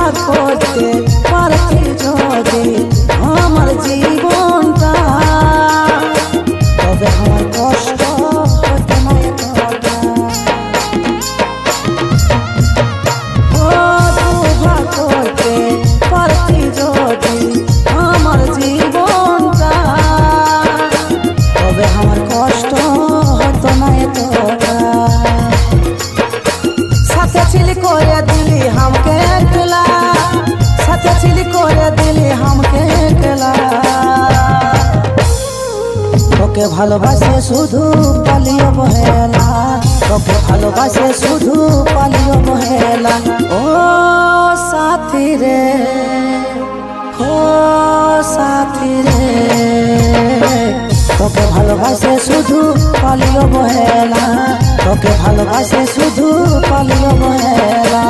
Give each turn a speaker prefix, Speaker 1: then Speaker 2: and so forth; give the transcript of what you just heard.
Speaker 1: ভাগ করতে পারতি যদি আমার জীবনটা, তবে আমার কষ্ট হতো না এতটা। ও ভাগ করতে পারতি যদি আমার জীবনটা, তবে আমার কষ্ট হতো না এতটা। সাথে ছিলি করে দিলি আমাকে একলা, সাথে ছিলি করে দিলি আমাকে একলা। তোকে ভালোবাসে শুধু পালিয়ে অবহেলা, তোকে ভালোবাসে শুধু পালিয়ে অবহেলা। ও সাথী রে, ও সাথী রে, তোকে ভালোবাসে শুধু পালিয়ে অবহেলা, তোকে ভালোবাসে শুধু পালিয়ে অবহেলা।